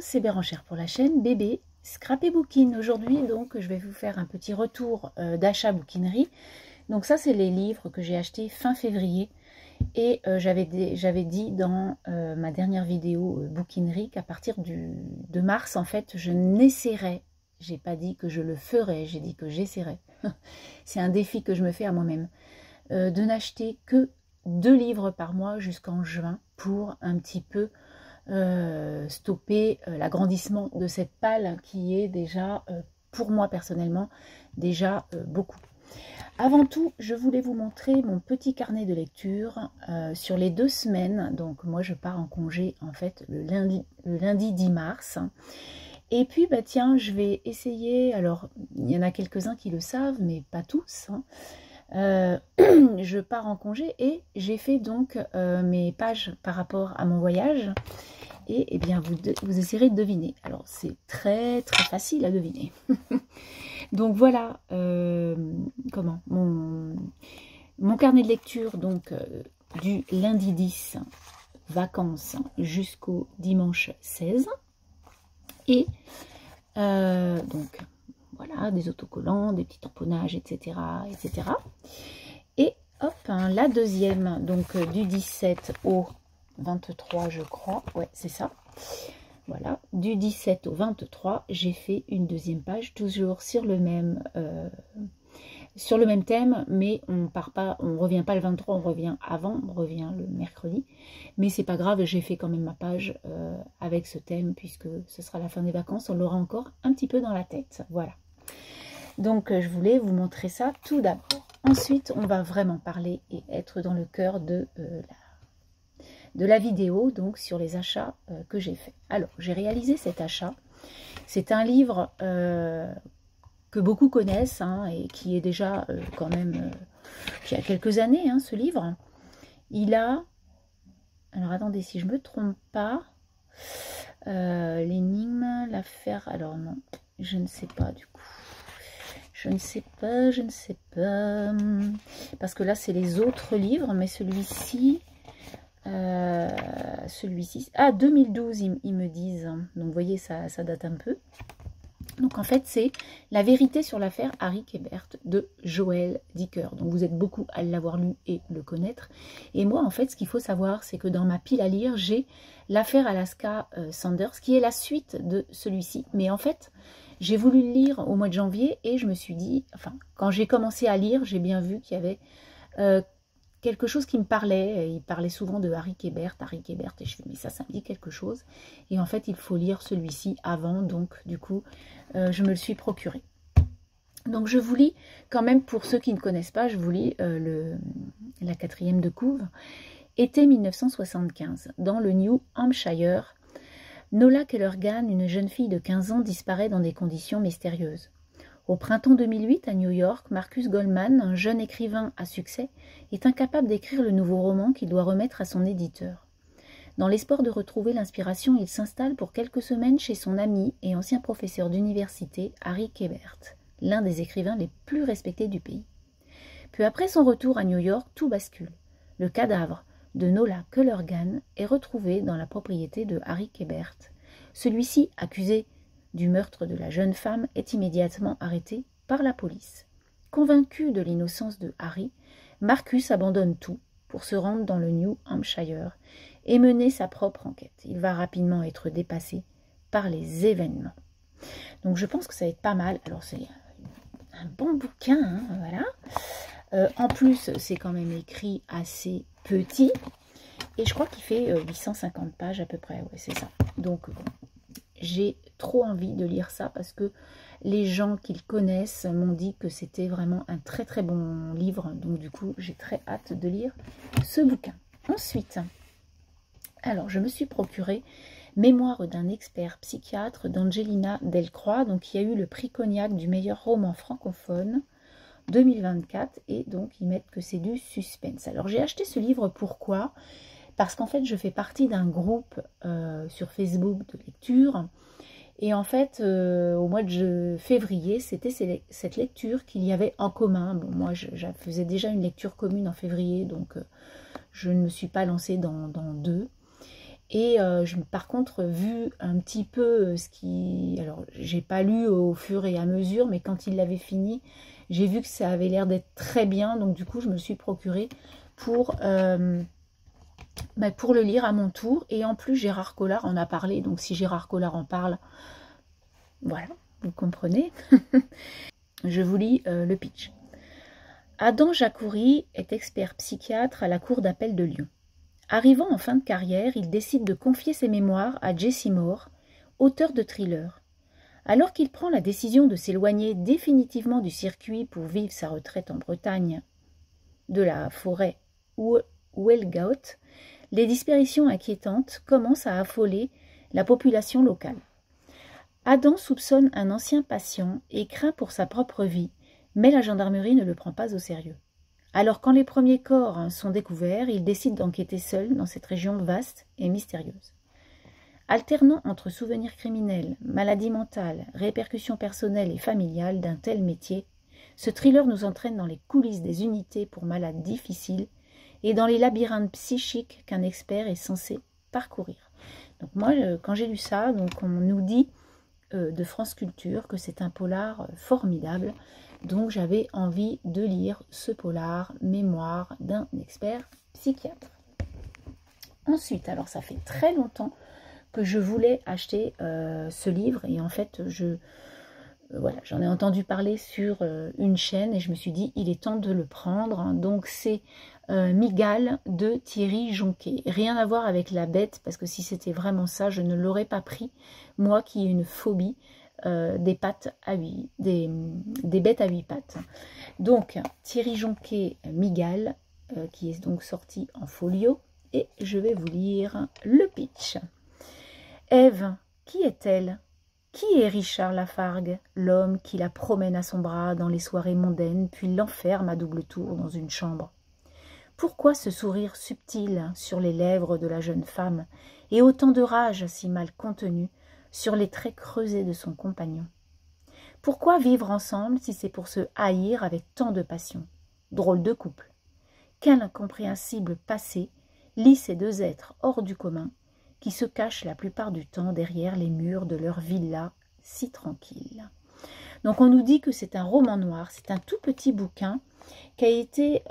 c'est Bérangère pour la chaîne Bébé Scrapé Bookin. Aujourd'hui, donc, je vais vous faire un petit retour d'achat bouquinerie. Donc ça, c'est les livres que j'ai achetés fin février. Et j'avais dit dans ma dernière vidéo bouquinerie qu'à partir de mars, en fait, je n'essaierai. J'ai pas dit que je le ferais, j'ai dit que j'essaierai. C'est un défi que je me fais à moi-même. De n'acheter que 2 livres par mois jusqu'en juin pour un petit peu stopper l'agrandissement de cette palle qui est déjà, pour moi personnellement, déjà beaucoup. Avant tout, je voulais vous montrer mon petit carnet de lecture sur les 2 semaines. Donc moi je pars en congé en fait le lundi 10 mars. Et puis bah tiens, je vais essayer, alors il y en a quelques-uns qui le savent, mais pas tous, hein. Je pars en congé et j'ai fait donc mes pages par rapport à mon voyage. Et eh bien vous essayerez de deviner. Alors c'est très facile à deviner. Donc voilà comment mon carnet de lecture donc du lundi 10 vacances jusqu'au dimanche 16. Et donc voilà, des autocollants, des petits tamponnages, etc. etc. Et hop, hein, la deuxième, donc du 17 au 23, je crois. Ouais, c'est ça. Voilà, du 17 au 23, j'ai fait une deuxième page, toujours sur le même thème, mais on revient pas le 23, on revient avant, on revient le mercredi. Mais c'est pas grave, j'ai fait quand même ma page avec ce thème, puisque ce sera la fin des vacances, on l'aura encore un petit peu dans la tête. Voilà. Donc je voulais vous montrer ça tout d'abord. Ensuite, on va vraiment parler et être dans le cœur de la vidéo, donc sur les achats que j'ai fait. Alors, j'ai réalisé cet achat. C'est un livre que beaucoup connaissent, hein, et qui est déjà quand même, qui a quelques années, hein, ce livre. Il a, alors attendez, si je me trompe pas, l'énigme, l'affaire, alors non, je ne sais pas du coup. Je ne sais pas, parce que là c'est les autres livres, mais celui-ci, ah 2012 ils me disent, donc vous voyez ça date un peu. Donc en fait c'est La vérité sur l'affaire Harry Quebert de Joël Dicker. Donc vous êtes beaucoup à l'avoir lu et le connaître. Et moi en fait ce qu'il faut savoir, c'est que dans ma pile à lire j'ai l'affaire Alaska Sanders qui est la suite de celui-ci. Mais en fait j'ai voulu le lire au mois de janvier et je me suis dit, enfin quand j'ai commencé à lire, j'ai bien vu qu'il y avait quelque chose qui me parlait. Il parlait souvent de Harry Quebert, et je me dis, mais ça me dit quelque chose. Et en fait, il faut lire celui-ci avant, donc du coup, je me le suis procuré. Donc je vous lis quand même, pour ceux qui ne connaissent pas, je vous lis la 4e de couve. Été 1975, dans le New Hampshire, Nola Kellergan, une jeune fille de 15 ans, disparaît dans des conditions mystérieuses. Au printemps 2008, à New York, Marcus Goldman, un jeune écrivain à succès, est incapable d'écrire le nouveau roman qu'il doit remettre à son éditeur. Dans l'espoir de retrouver l'inspiration, il s'installe pour quelques semaines chez son ami et ancien professeur d'université, Harry Quebert, l'un des écrivains les plus respectés du pays. Puis après son retour à New York, tout bascule. Le cadavre de Nola Kellergan est retrouvé dans la propriété de Harry Quebert. Celui-ci, accusé du meurtre de la jeune femme, est immédiatement arrêté par la police. Convaincu de l'innocence de Harry, Marcus abandonne tout pour se rendre dans le New Hampshire et mener sa propre enquête. Il va rapidement être dépassé par les événements. Donc je pense que ça va être pas mal. Alors c'est un bon bouquin, hein, voilà. En plus, c'est quand même écrit assez petit. Et je crois qu'il fait 850 pages à peu près. Ouais, c'est ça. Donc bon, j'ai trop envie de lire ça parce que les gens qui le connaissent m'ont dit que c'était vraiment un très bon livre. Donc du coup, j'ai très hâte de lire ce bouquin. Ensuite, alors je me suis procuré Mémoire d'un expert psychiatre d'Angelina Delcroix, donc qui a eu le prix Cognac du meilleur roman francophone 2024, et donc ils mettent que c'est du suspense. Alors j'ai acheté ce livre, pourquoi ? Parce qu'en fait je fais partie d'un groupe sur Facebook de lecture, et en fait au mois de février, c'était cette lecture qu'il y avait en commun. Bon, moi je faisais déjà une lecture commune en février, donc je ne me suis pas lancée dans 2. Et par contre, vu un petit peu ce qui... Alors, j'ai pas lu au fur et à mesure, mais quand il l'avait fini, j'ai vu que ça avait l'air d'être très bien. Donc, du coup, je me suis procuré pour le lire à mon tour. Et en plus, Gérard Collard en a parlé. Donc, si Gérard Collard en parle, voilà, vous comprenez. Je vous lis le pitch. Adam Jacoury est expert psychiatre à la cour d'appel de Lyon. Arrivant en fin de carrière, il décide de confier ses mémoires à Jesse Moore, auteur de thrillers. Alors qu'il prend la décision de s'éloigner définitivement du circuit pour vivre sa retraite en Bretagne, de la forêt Ouelgout, les disparitions inquiétantes commencent à affoler la population locale. Adam soupçonne un ancien patient et craint pour sa propre vie, mais la gendarmerie ne le prend pas au sérieux. Alors quand les premiers corps sont découverts, il décide d'enquêter seul dans cette région vaste et mystérieuse. Alternant entre souvenirs criminels, maladies mentales, répercussions personnelles et familiales d'un tel métier, ce thriller nous entraîne dans les coulisses des unités pour malades difficiles et dans les labyrinthes psychiques qu'un expert est censé parcourir. Donc moi, quand j'ai lu ça, donc on nous dit de France Culture que c'est un polar formidable. Donc j'avais envie de lire ce polar, Mémoire d'un expert psychiatre. Ensuite, alors ça fait très longtemps que je voulais acheter ce livre et en fait voilà, j'en ai entendu parler sur une chaîne et je me suis dit il est temps de le prendre. Donc c'est Mygale de Thierry Jonquet. Rien à voir avec la bête parce que si c'était vraiment ça, je ne l'aurais pas pris. Moi qui ai une phobie des pattes à 8, des bêtes à 8 pattes. Donc Thierry Jonquet, Mygale, qui est donc sorti en folio, et je vais vous lire le pitch. Ève, qui est-elle? Qui est Richard Lafargue, l'homme qui la promène à son bras dans les soirées mondaines, puis l'enferme à double tour dans une chambre? Pourquoi ce sourire subtil sur les lèvres de la jeune femme, et autant de rage si mal contenue sur les traits creusés de son compagnon? Pourquoi vivre ensemble si c'est pour se haïr avec tant de passion? Drôle de couple. Quel incompréhensible passé lie ces deux êtres hors du commun qui se cachent la plupart du temps derrière les murs de leur villa si tranquille. Donc on nous dit que c'est un roman noir, c'est un tout petit bouquin qui a été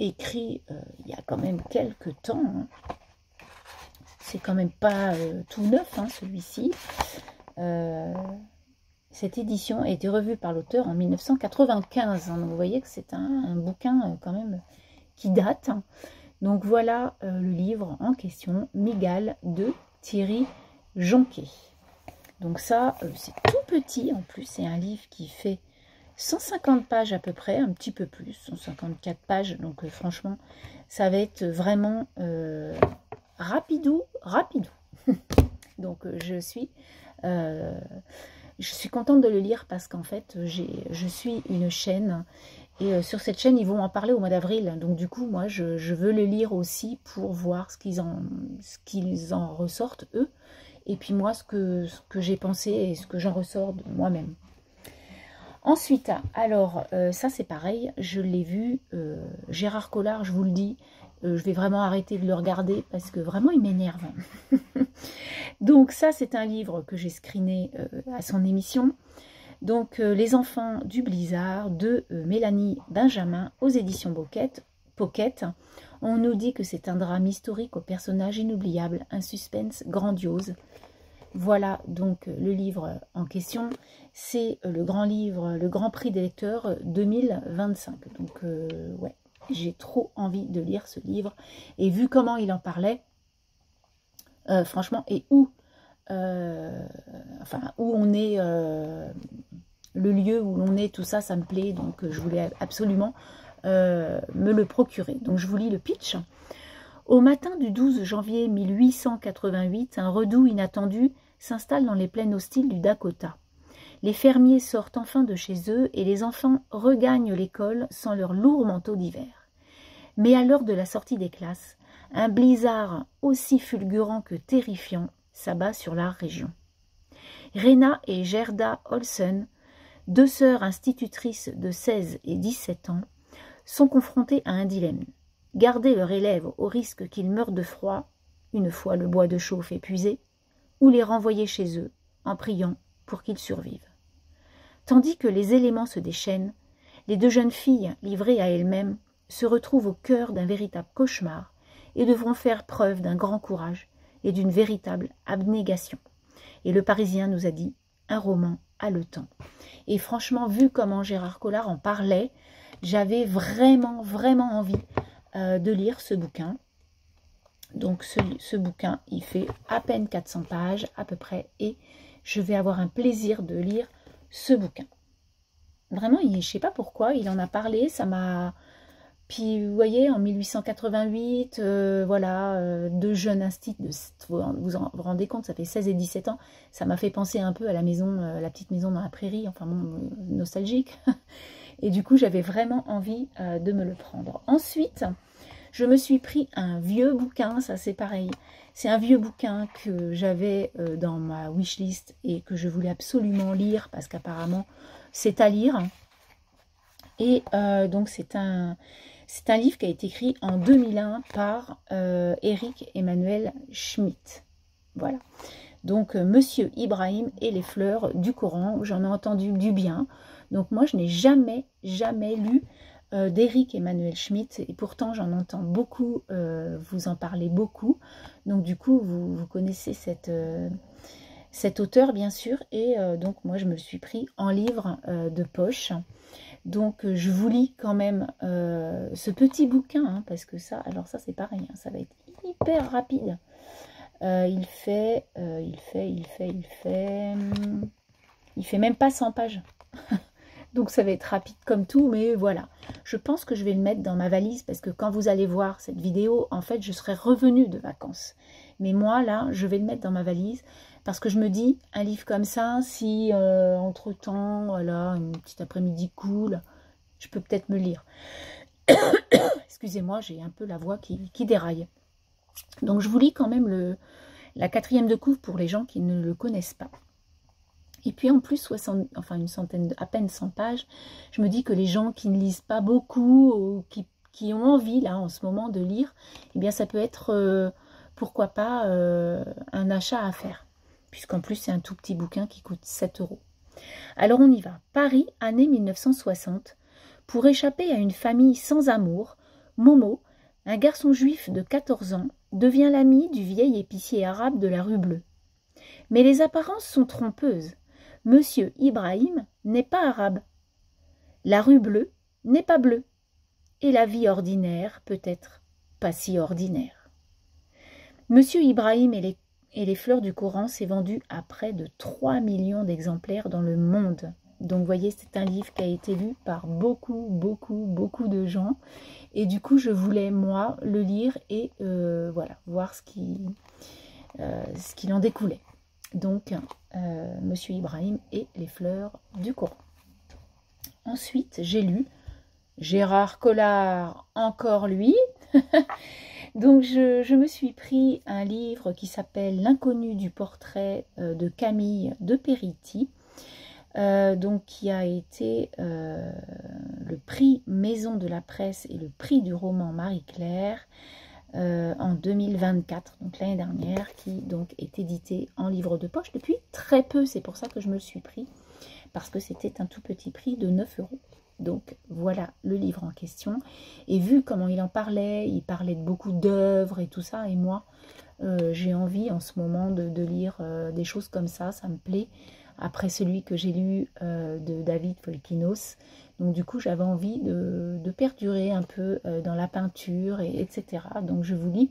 écrit il y a quand même quelques temps. Hein. C'est quand même pas tout neuf, hein, celui-ci. Cette édition a été revue par l'auteur en 1995. Hein, donc vous voyez que c'est un bouquin quand même qui date. Hein. Donc voilà le livre en question, Mygale de Thierry Jonquet. Donc ça, c'est tout petit en plus. C'est un livre qui fait 150 pages à peu près, un petit peu plus, 154 pages. Donc franchement, ça va être vraiment rapidou. Donc je suis contente de le lire parce qu'en fait, je suis une chaîne. Et sur cette chaîne, ils vont en parler au mois d'avril. Donc du coup, moi, je veux le lire aussi pour voir ce qu'ils en ressortent, eux. Et puis moi, ce que j'ai pensé et ce que j'en ressors de moi-même. Ensuite, alors, ça c'est pareil, je l'ai vu. Gérard Collard, je vous le dis, je vais vraiment arrêter de le regarder parce que vraiment, il m'énerve. Donc ça, c'est un livre que j'ai screené à son émission. Donc, Les enfants du blizzard de Mélanie Benjamin aux éditions Pocket. On nous dit que c'est un drame historique aux personnages inoubliables, un suspense grandiose. Voilà donc le livre en question. C'est le grand livre, le Grand Prix des lecteurs 2025. Donc, ouais, j'ai trop envie de lire ce livre. Et vu comment il en parlait, franchement, et où on est, le lieu où l'on est, tout ça, ça me plaît, donc je voulais absolument me le procurer. Donc je vous lis le pitch. Au matin du 12 janvier 1888, un redout inattendu s'installe dans les plaines hostiles du Dakota. Les fermiers sortent enfin de chez eux et les enfants regagnent l'école sans leurs lourds manteaux d'hiver. Mais à l'heure de la sortie des classes, un blizzard aussi fulgurant que terrifiant s'abat sur la région. Rena et Gerda Olsen, deux sœurs institutrices de 16 et 17 ans, sont confrontées à un dilemme. Garder leur élève au risque qu'il meure de froid une fois le bois de chauffe épuisé, ou les renvoyer chez eux en priant pour qu'ils survivent. Tandis que les éléments se déchaînent, les deux jeunes filles, livrées à elles-mêmes, se retrouvent au cœur d'un véritable cauchemar et devront faire preuve d'un grand courage et d'une véritable abnégation. Et le Parisien nous a dit un roman haletant. Et franchement, vu comment Gérard Collard en parlait, j'avais vraiment envie de lire ce bouquin. Donc ce bouquin, il fait à peine 400 pages à peu près, et je vais avoir un plaisir de lire ce bouquin. Vraiment, je ne sais pas pourquoi, il en a parlé, ça m'a... Puis vous voyez, en 1888, voilà, deux jeunes instits, vous vous rendez compte, ça fait 16 et 17 ans, ça m'a fait penser un peu à la maison, la petite maison dans la prairie, enfin bon, nostalgique. Et du coup, j'avais vraiment envie de me le prendre. Ensuite, je me suis pris un vieux bouquin, ça c'est pareil. C'est un vieux bouquin que j'avais dans ma wishlist et que je voulais absolument lire parce qu'apparemment c'est à lire. Et donc c'est un livre qui a été écrit en 2001 par Éric Emmanuel Schmitt. Voilà. Donc Monsieur Ibrahim et les fleurs du Coran, j'en ai entendu du bien. Donc moi je n'ai jamais lu d'Éric Emmanuel Schmitt, et pourtant j'en entends beaucoup, vous en parlez beaucoup, donc du coup vous connaissez cet auteur bien sûr, et donc moi je me le suis pris en livre de poche. Donc je vous lis quand même ce petit bouquin, hein, parce que ça, alors ça c'est pareil, hein, ça va être hyper rapide. Il fait même pas 100 pages. Donc ça va être rapide comme tout, mais voilà. Je pense que je vais le mettre dans ma valise parce que quand vous allez voir cette vidéo, en fait, je serai revenue de vacances. Mais moi, là, je vais le mettre dans ma valise parce que je me dis, un livre comme ça, si entre-temps, voilà, une petite après-midi cool, je peux peut-être me lire. Excusez-moi, j'ai un peu la voix qui déraille. Donc je vous lis quand même la 4e de couve pour les gens qui ne le connaissent pas. Et puis en plus, une centaine, à peine 100 pages, je me dis que les gens qui ne lisent pas beaucoup, ou qui ont envie là en ce moment de lire, eh bien ça peut être, pourquoi pas, un achat à faire. Puisqu'en plus c'est un tout petit bouquin qui coûte 7 €. Alors on y va. Paris, année 1960. Pour échapper à une famille sans amour, Momo, un garçon juif de 14 ans, devient l'ami du vieil épicier arabe de la rue Bleue. Mais les apparences sont trompeuses. Monsieur Ibrahim n'est pas arabe. La rue Bleue n'est pas bleue. Et la vie ordinaire, peut-être, pas si ordinaire. Monsieur Ibrahim et les fleurs du Coran s'est vendu à près de 3 millions d'exemplaires dans le monde. Donc, vous voyez, c'est un livre qui a été lu par beaucoup de gens. Et du coup, je voulais, moi, le lire et voilà, voir ce qu'il en découlait. Donc, Monsieur Ibrahim et les fleurs du Coran. Ensuite, j'ai lu Gérard Collard, encore lui. Donc, je me suis pris un livre qui s'appelle L'inconnu du portrait de Camille de Périti, donc qui a été le prix Maison de la Presse et le prix du roman Marie-Claire en 2024, donc l'année dernière, qui donc est édité en livre de poche depuis très peu. C'est pour ça que je me le suis pris, parce que c'était un tout petit prix de 9 €. Donc voilà le livre en question. Et vu comment il en parlait, il parlait de beaucoup d'œuvres et tout ça, et moi j'ai envie en ce moment de lire des choses comme ça me plaît, après celui que j'ai lu de David Folkinos. Donc du coup j'avais envie de perdurer un peu dans la peinture, etc. Donc je vous lis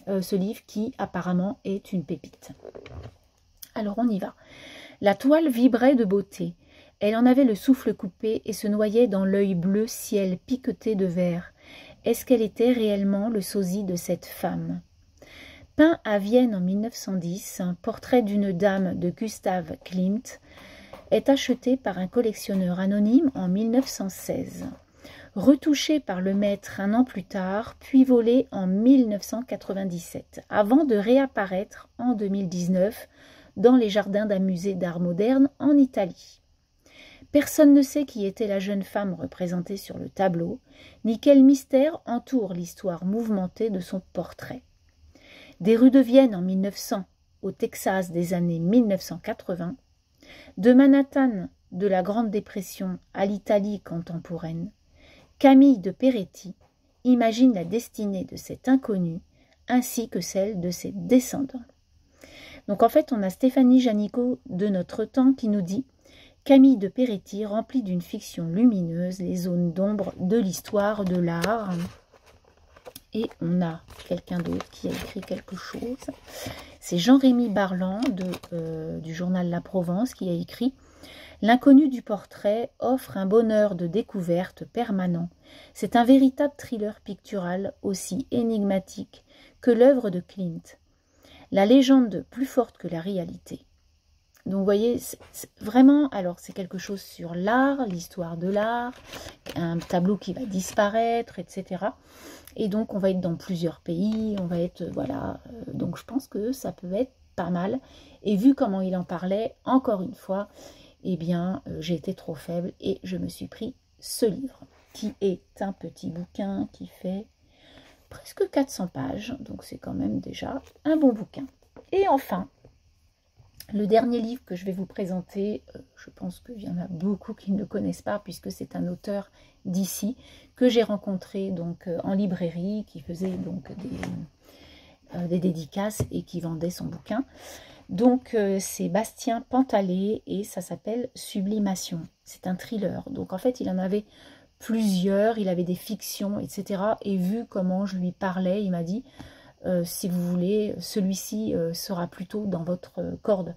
ce livre qui apparemment est une pépite. Alors on y va. La toile vibrait de beauté. Elle en avait le souffle coupé et se noyait dans l'œil bleu ciel piqueté de vert. Est-ce qu'elle était réellement le sosie de cette femme? Peint à Vienne en 1910, un portrait d'une dame de Gustav Klimt est acheté par un collectionneur anonyme en 1916. Retouché par le maître un an plus tard, puis volé en 1997, avant de réapparaître en 2019 dans les jardins d'un musée d'art moderne en Italie. Personne ne sait qui était la jeune femme représentée sur le tableau, ni quel mystère entoure l'histoire mouvementée de son portrait. Des rues de Vienne en 1900 au Texas des années 1980, de Manhattan de la Grande Dépression à l'Italie contemporaine, Camille de Peretti imagine la destinée de cet inconnu ainsi que celle de ses descendants. Donc en fait, on a Stéphanie Janicot de notre temps qui nous dit « Camille de Peretti remplit d'une fiction lumineuse les zones d'ombre de l'histoire de l'art ». Et on a quelqu'un d'autre qui a écrit quelque chose. C'est Jean-Rémy Barland du journal La Provence qui a écrit « L'inconnu du portrait offre un bonheur de découverte permanent. C'est un véritable thriller pictural aussi énigmatique que l'œuvre de Klimt. La légende plus forte que la réalité. » Donc vous voyez, c'est vraiment, alors c'est quelque chose sur l'art, l'histoire de l'art, un tableau qui va disparaître, etc. Et donc on va être dans plusieurs pays, on va être, voilà, donc je pense que ça peut être pas mal. Et vu comment il en parlait, encore une fois, eh bien j'ai été trop faible et je me suis pris ce livre, qui est un petit bouquin qui fait presque 400 pages, donc c'est quand même déjà un bon bouquin. Et enfin, le dernier livre que je vais vous présenter, je pense qu'il y en a beaucoup qui ne le connaissent pas puisque c'est un auteur d'ici que j'ai rencontré donc en librairie, qui faisait donc des dédicaces et qui vendait son bouquin. Donc c'est Bastien Pantalé et ça s'appelle Sublimation. C'est un thriller. Donc en fait il en avait plusieurs, il avait des fictions, etc. Et vu comment je lui parlais, il m'a dit si vous voulez, celui-ci sera plutôt dans votre corde.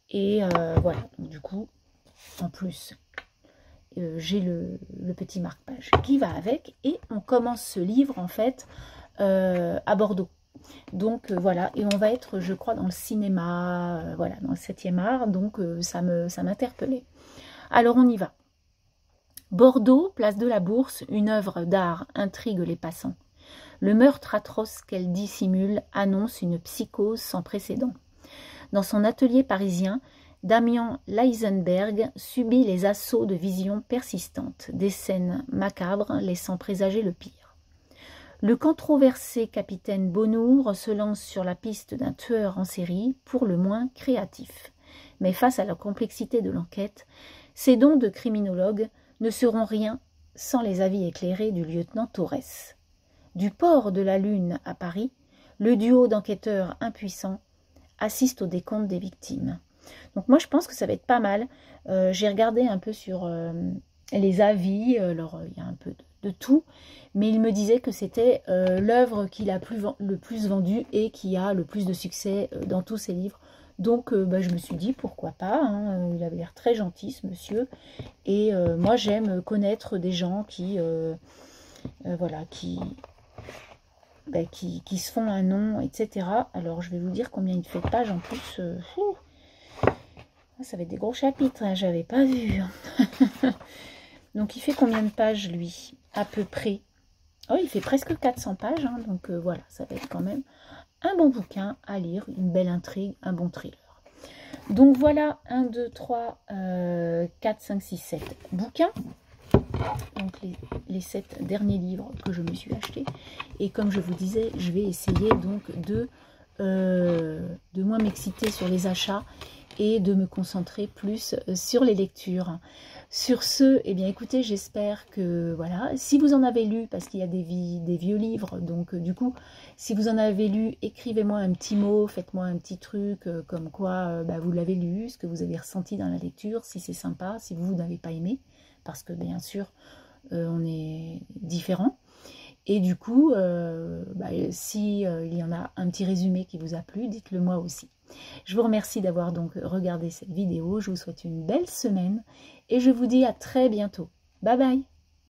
Et voilà, donc du coup, en plus, j'ai le petit marque-page qui va avec. Et on commence ce livre, en fait, à Bordeaux. Donc voilà, et on va être, je crois, dans le cinéma, voilà, dans le 7e art. Donc ça m'interpellait. Alors on y va. Bordeaux, place de la Bourse, une œuvre d'art intrigue les passants. Le meurtre atroce qu'elle dissimule annonce une psychose sans précédent. Dans son atelier parisien, Damien Leisenberg subit les assauts de visions persistantes, des scènes macabres laissant présager le pire. Le controversé capitaine Bonnour se lance sur la piste d'un tueur en série, pour le moins créatif. Mais face à la complexité de l'enquête, ses dons de criminologue ne seront rien sans les avis éclairés du lieutenant Torres. Du port de la Lune à Paris, le duo d'enquêteurs impuissants assiste au décompte des victimes. Donc moi je pense que ça va être pas mal. J'ai regardé un peu sur les avis, alors il y a un peu de tout, mais il me disait que c'était l'œuvre qu'il a le plus vendue et qui a le plus de succès dans tous ses livres. Donc je me suis dit pourquoi pas, hein, il avait l'air très gentil ce monsieur. Et moi j'aime connaître des gens qui, voilà, qui se font un nom, etc. Alors, je vais vous dire combien il fait de pages en plus. Ça va être des gros chapitres, hein, j'avais pas vu. Donc, il fait combien de pages, lui? À peu près. Oh, il fait presque 400 pages, hein, donc voilà, ça va être quand même un bon bouquin à lire, une belle intrigue, un bon thriller. Donc, voilà, 1, 2, 3, 4, 5, 6, 7 bouquins. Donc les 7 derniers livres que je me suis achetés. Et comme je vous disais, je vais essayer donc de moins m'exciter sur les achats et de me concentrer plus sur les lectures. Sur ce, eh bien écoutez, j'espère que voilà, si vous en avez lu, parce qu'il y a des vieux livres, donc du coup, si vous en avez lu, écrivez-moi un petit mot, faites-moi un petit truc, comme quoi vous l'avez lu, ce que vous avez ressenti dans la lecture, si c'est sympa, si vous n'avez pas aimé, parce que bien sûr, on est différents. Et du coup, si il y en a un petit résumé qui vous a plu, dites-le moi aussi. Je vous remercie d'avoir donc regardé cette vidéo. Je vous souhaite une belle semaine et je vous dis à très bientôt. Bye bye!